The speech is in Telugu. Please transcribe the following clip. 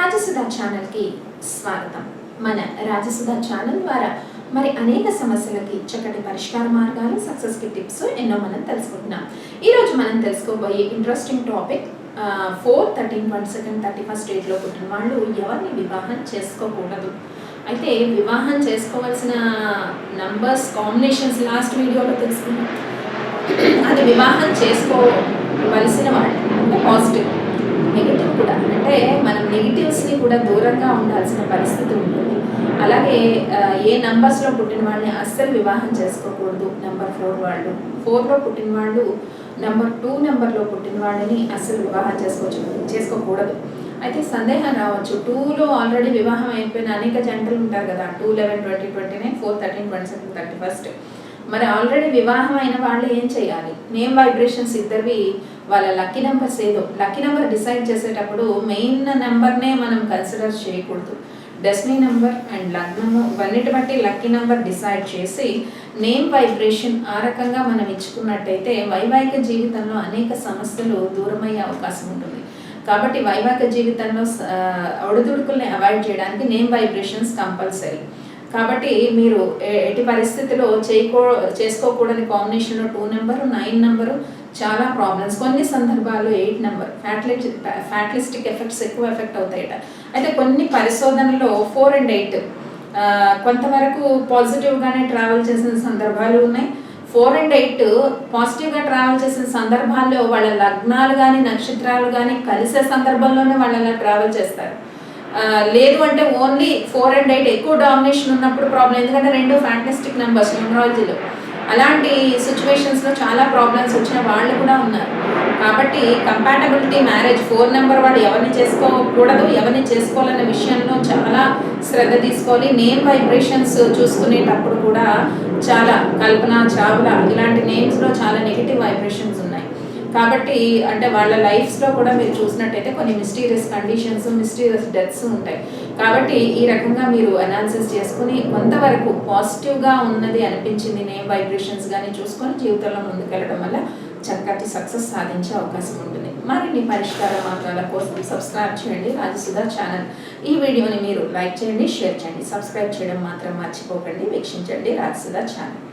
రాజసుధ ఛానల్కి స్వాగతం. మన రాజసుధ ఛానల్ ద్వారా మరి అనేక సమస్యలకి చక్కటి పరిష్కార మార్గాలు, సక్సెస్కి టిప్స్ ఎన్నో మనం తెలుసుకుంటున్నాం. ఈరోజు మనం తెలుసుకోబోయే ఇంట్రెస్టింగ్ టాపిక్ 4, 13, 31st డేట్లో పుట్టిన వాళ్ళు ఎవరిని వివాహం చేసుకోకూడదు. అయితే వివాహం చేసుకోవాల్సిన నంబర్స్ కాంబినేషన్స్ లాస్ట్ వీడియోలో తెలుసుకున్నాం. అది వివాహం చేసుకోవలసిన వాళ్ళు అంటే పాజిటివ్, నెగిటివ్ కూడా, అంటే మనం నెగిటివ్స్ని కూడా దూరంగా ఉండాల్సిన పరిస్థితి ఉంటుంది. అలాగే ఏ నంబర్స్లో పుట్టిన వాళ్ళని అస్సలు వివాహం చేసుకోకూడదు. నెంబర్ 4 వాళ్ళు, 4లో పుట్టిన వాళ్ళు, నెంబర్ 2 నెంబర్లో పుట్టిన వాళ్ళని అస్సలు వివాహం చేసుకోకూడదు. అయితే సందేహం రావచ్చు, 2లో ఆల్రెడీ వివాహం అయిపోయిన అనేక జంటలు ఉంటారు కదా, 2, 11, 20, 29, 4, 13, 27, 31st. మరి ఆల్రెడీ వివాహం అయిన వాళ్ళు ఏం చేయాలి? నేమ్ వైబ్రేషన్స్ ఇద్దరివి వాళ్ళ లక్కీ నెంబర్స్ ఏదో, లక్కీ నెంబర్ డిసైడ్ చేసేటప్పుడు మెయిన్ నెంబర్నే మనం కన్సిడర్ చేయకూడదు. డెస్టినీ నెంబర్ అండ్ లగ్నము ఇవన్నిటి బట్టి లక్కీ నెంబర్ డిసైడ్ చేసి నేమ్ వైబ్రేషన్ ఆ రకంగా మనం ఇచ్చుకున్నట్టయితే వైవాహిక జీవితంలో అనేక సమస్యలు దూరమయ్యే అవకాశం ఉంటుంది. కాబట్టి వైవాహిక జీవితంలో ఒడిదుడుకుల్ని అవాయిడ్ చేయడానికి నేమ్ వైబ్రేషన్స్ కంపల్సరీ. కాబట్టి మీరు ఎట్టి పరిస్థితిలో చేసుకోకూడని కాంబినేషన్లో 2 నెంబరు, 9 నెంబరు చాలా ప్రాబ్లమ్స్. కొన్ని సందర్భాల్లో 8 నెంబర్ ఫ్యాటలిస్టిక్ ఎఫెక్ట్స్ ఎక్కువ ఎఫెక్ట్ అవుతాయట. అయితే కొన్ని పరిశోధనలో 4 and 8 కొంతవరకు పాజిటివ్గానే ట్రావెల్ చేసిన సందర్భాలు ఉన్నాయి. 4 and 8 పాజిటివ్గా ట్రావెల్ చేసిన సందర్భాల్లో వాళ్ళ లగ్నాలు కానీ నక్షత్రాలు కానీ కలిసే సందర్భంలోనే వాళ్ళు అలా ట్రావెల్ చేస్తారు. లేదు అంటే ఓన్లీ 4 and 8 ఎక్కువ డామినేషన్ ఉన్నప్పుడు ప్రాబ్లం. ఎందుకంటే 2 ఫ్యాంటాస్టిక్ నెంబర్స్ న్యూమరాలజీలో. అలాంటి సిచ్యువేషన్స్లో చాలా ప్రాబ్లమ్స్ వచ్చిన వాళ్ళు కూడా ఉన్నారు. కాబట్టి కంపాటబిలిటీ మ్యారేజ్ 4 నెంబర్ వాళ్ళు ఎవరిని చేసుకోకూడదు, ఎవరిని చేసుకోవాలనే విషయంలో చాలా శ్రద్ధ తీసుకోవాలి. నేమ్ వైబ్రేషన్స్ చూసుకునేటప్పుడు కూడా చాలా కల్పన చావ్లా ఇలాంటి నేమ్స్లో చాలా నెగిటివ్ వైబ్రేషన్స్ ఉన్నాయి. కాబట్టి అంటే వాళ్ళ లైఫ్స్లో కూడా మీరు చూసినట్టయితే కొన్ని మిస్టీరియస్ కండిషన్స్, మిస్టీరియస్ డెత్స్ ఉంటాయి. కాబట్టి ఈ రకంగా మీరు అనాలిసిస్ చేసుకుని కొంతవరకు పాజిటివ్గా ఉన్నది అనిపించింది నేమ్ వైబ్రేషన్స్ కానీ చూసుకొని జీవితంలో ముందుకెళ్ళడం వల్ల చక్కటి సక్సెస్ సాధించే అవకాశం ఉంటుంది. మరిన్ని పరిష్కార మార్గాల కోసం సబ్స్క్రైబ్ చేయండి రాజసుధ ఛానల్. ఈ వీడియోని మీరు లైక్ చేయండి, షేర్ చేయండి, సబ్స్క్రైబ్ చేయడం మాత్రం మర్చిపోకండి. వీక్షించండి రాజసుధ ఛానల్.